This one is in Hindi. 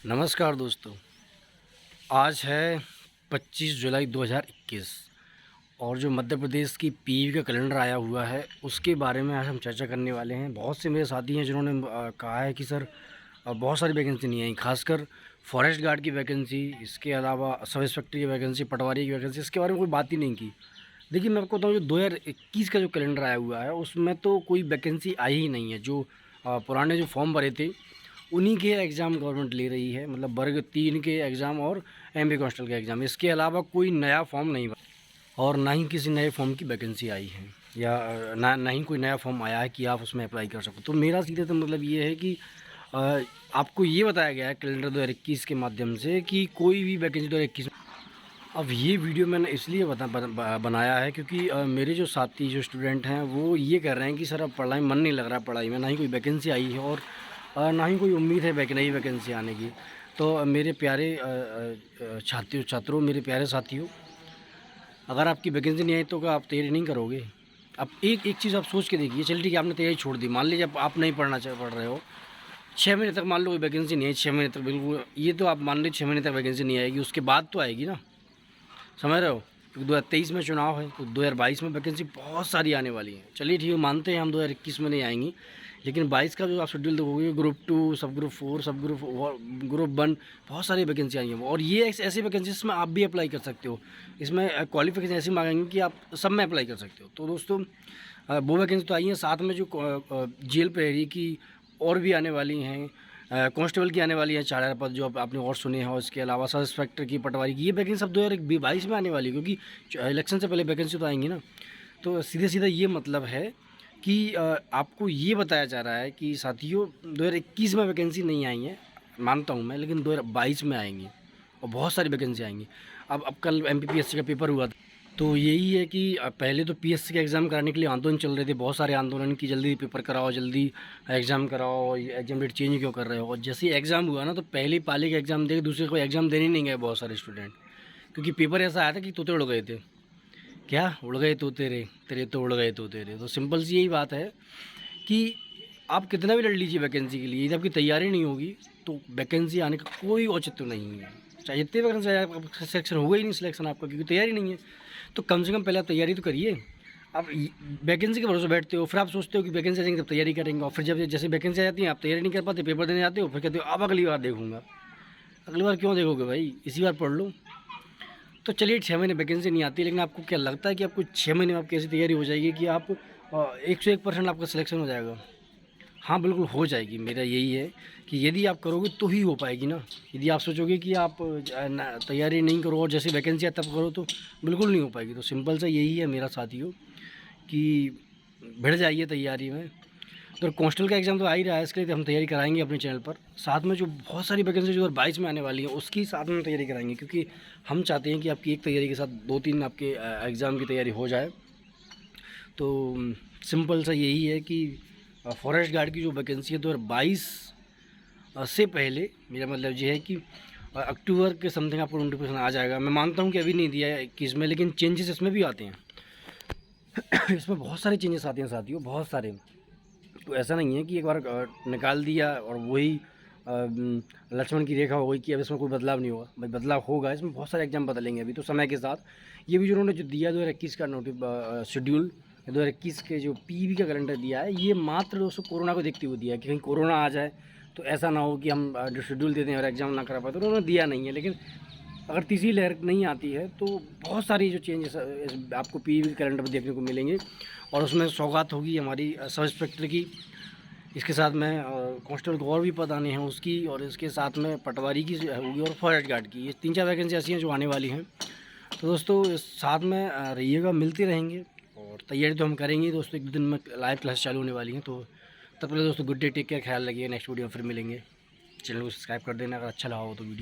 नमस्कार दोस्तों। आज है 25 जुलाई 2021 और जो मध्य प्रदेश की पीईवी का कैलेंडर आया हुआ है उसके बारे में आज हम चर्चा करने वाले हैं। बहुत से मेरे साथी हैं जिन्होंने कहा है कि सर बहुत सारी वैकेंसी नहीं आई, खासकर फॉरेस्ट गार्ड की वैकेंसी, इसके अलावा सब इंस्पेक्टर की वैकेंसी, पटवारी की वैकेंसी, इसके बारे में कोई बात ही नहीं की। देखिए, मैं आपको बताऊँ, जो 2021 का जो कैलेंडर आया हुआ है उसमें तो कोई वैकेंसी आई ही नहीं है। जो पुराने जो फॉर्म भरे थे उन्हीं के एग्ज़ाम गवर्नमेंट ले रही है, मतलब वर्ग 3 के एग्ज़ाम और एमपी कांस्टेबल के एग्ज़ाम। इसके अलावा कोई नया फॉर्म नहीं भरा और ना ही किसी नए फॉर्म की वैकेंसी आई है, या ना ही कोई नया फॉर्म आया है कि आप उसमें अप्लाई कर सको। तो मेरा सीधे तो मतलब ये है कि आपको ये बताया गया है कैलेंडर 2021 के माध्यम से कि कोई भी वैकेंसी 2021। अब ये वीडियो मैंने इसलिए बनाया है क्योंकि मेरे जो साथी जो स्टूडेंट हैं वो ये कह रहे हैं कि सर अब पढ़ाई मन नहीं लग रहा, पढ़ाई में ना ही कोई वैकेंसी आई है और ना ही कोई उम्मीद है नई वैकेंसी आने की। तो मेरे प्यारे छात्रों, मेरे प्यारे साथियों, अगर आपकी वैकेंसी नहीं आई तो क्या आप तैयारी नहीं करोगे? अब एक चीज़ आप सोच के देखिए। चलिए ठीक है, आपने तैयारी छोड़ दी, मान लीजिए आप नहीं पढ़ रहे हो, 6 महीने तक मान लो कोई वैकेंसी नहीं है, 6 महीने तक बिल्कुल, ये तो आप मान लीजिए 6 महीने तक वैकेंसी नहीं आएगी, उसके बाद तो आएगी ना, समझ रहे हो? क्योंकि 2023 में चुनाव है तो 2022 में वैकेंसी बहुत सारी आने वाली है। चलिए ठीक है, मानते हैं हम 2021 में नहीं आएंगी, लेकिन 22 का जो आप शेड्यूल देखोगे, ग्रुप 2, सब ग्रुप 4, सब ग्रुप 1, बहुत सारी वैकेंसी आई हैं। और ये ऐसी वैकेंसी जिसमें आप भी अप्लाई कर सकते हो। इसमें क्वालिफिकेशन ऐसी मांगेंगे कि आप सब में अप्लाई कर सकते हो। तो दोस्तों, वो वैकेंसी तो आई हैं, साथ में जो जेल प्रहरी की और भी आने वाली हैं, कांस्टेबल की आने वाली है 4000 पद जो आपने और सुने हैं, और इसके अलावा सब इंस्पेक्टर की, पटवारी की, ये वैकेंसी सब 2022 में आने वाली है, क्योंकि इलेक्शन से पहले वैकेंसी तो आएंगी ना। तो सीधे सीधा ये मतलब है कि आपको ये बताया जा रहा है कि साथियों 2021 में वैकेंसी नहीं आई है, मानता हूँ मैं, लेकिन 2022 में आएंगी और बहुत सारी वैकेंसी आएंगी। अब कल MPPSC का पेपर हुआ था, तो यही है कि पहले तो PSC का एग्ज़ाम कराने के लिए आंदोलन चल रहे थे, बहुत सारे आंदोलन की जल्दी पेपर कराओ, जल्दी एग्ज़ाम कराओ, एग्ज़ाम डेट चेंज क्यों कर रहे हो। और जैसे ही एग्ज़ाम हुआ ना, तो पहले पाले का एग्ज़ाम दे दूसरे को एग्ज़ाम देने नहीं गए बहुत सारे स्टूडेंट, क्योंकि पेपर ऐसा आया था कि तोते उड़ गए थे। क्या उड़ गए तोते रे, तेरे तो उड़ गए तोते रे। तो सिंपल सी यही बात है कि आप कितना भी लड़ लीजिए वैकेंसी के लिए, यदि आपकी तैयारी नहीं होगी तो वैकेंसी आने का कोई औचित्य नहीं है। चाहे जितने वैकेंसी आए, आपका सिलेक्शन होगा ही नहीं, सिलेक्शन आपका, क्योंकि तैयारी नहीं है। तो कम से कम पहले आप तैयारी तो करिए। आप वैकेंसी के भरोसे बैठते हो, फिर आप सोचते हो कि वैकेंसी आ जाएंगे तब तैयारी करेंगे, और फिर जब जैसे वैकेंसी आ जाती है आप तैयारी नहीं कर पाते, पेपर देने जाते हो, फिर कहते हो अब अगली बार देखूंगा। अगली बार क्यों देखोगे भाई, इसी बार पढ़ लो। तो चलिए, 6 महीने वैकेंसी नहीं आती, लेकिन आपको क्या लगता है कि आपको 6 महीने में आपकी ऐसी तैयारी हो जाएगी कि आप 101% आपका सिलेक्शन हो जाएगा? हाँ, बिल्कुल हो जाएगी। मेरा यही है कि यदि आप करोगे तो ही हो पाएगी ना। यदि आप सोचोगे कि आप तैयारी नहीं करो और जैसे वैकेंसी है तब करो, तो बिल्कुल नहीं हो पाएगी। तो सिंपल सा यही है मेरा साथियों कि भिड़ जाइए तैयारी में। तो कांस्टेबल का एग्ज़ाम तो आ ही रहा है, इसके लिए तो हम तैयारी कराएंगे अपने चैनल पर। साथ में जो बहुत सारी वैकेंसी जो 2022 में आने वाली है उसकी साथ में तैयारी कराएंगे, क्योंकि हम चाहते हैं कि आपकी एक तैयारी के साथ 2-3 आपके एग्ज़ाम की तैयारी हो जाए। तो सिंपल सा यही है कि फॉरेस्ट गार्ड की जो वैकेंसी है 2022 से पहले, मेरा मतलब ये है कि अक्टूबर के समथिंग आपको नोटिफिकेशन आ जाएगा। मैं मानता हूँ कि अभी नहीं दिया है 21 में, लेकिन चेंजेस इसमें भी आते हैं। इसमें बहुत सारे चेंजेस आते हैं साथियों, बहुत सारे। तो ऐसा नहीं है कि एक बार निकाल दिया और वही लक्ष्मण की रेखा हो गई कि अब इसमें कोई बदलाव नहीं होगा। भाई बदलाव होगा, इसमें बहुत सारे एग्जाम बदलेंगे अभी तो समय के साथ। ये भी जो उन्होंने जो दिया 2021 का शेड्यूल, 2021 के जो PV का कैलेंडर दिया है, ये मात्र दोस्तों कोरोना को देखते हुए दिया है कि कहीं कोरोना आ जाए तो ऐसा ना हो कि हम जो शेड्यूल देते हैं और एग्ज़ाम ना करा पाए। तो उन्होंने दिया नहीं है, लेकिन अगर तीसरी लहर नहीं आती है तो बहुत सारी जो चेंजेस आपको PV कैलेंडर पर देखने को मिलेंगे। और उसमें सौगात होगी हमारी सब इंस्पेक्टर की, इसके साथ में कांस्टेबल को और भी पद आने हैं उसकी, और इसके साथ में पटवारी की होगी और फॉरेस्ट गार्ड की। ये 3-4 वैकेंसी ऐसी हैं जो आने वाली हैं। तो दोस्तों, इस साथ में रहिएगा, मिलते रहेंगे और तैयारी तो हम करेंगे दोस्तों। 1-2 दिन में लाइव क्लास चालू होने वाली हैं। तो तब तक दोस्तों गुड डे, टेक केयर, ख्याल रखिए। नेक्स्ट वीडियो में फिर मिलेंगे। चैनल को सब्सक्राइब कर देना अगर अच्छा लगा हो तो वीडियो।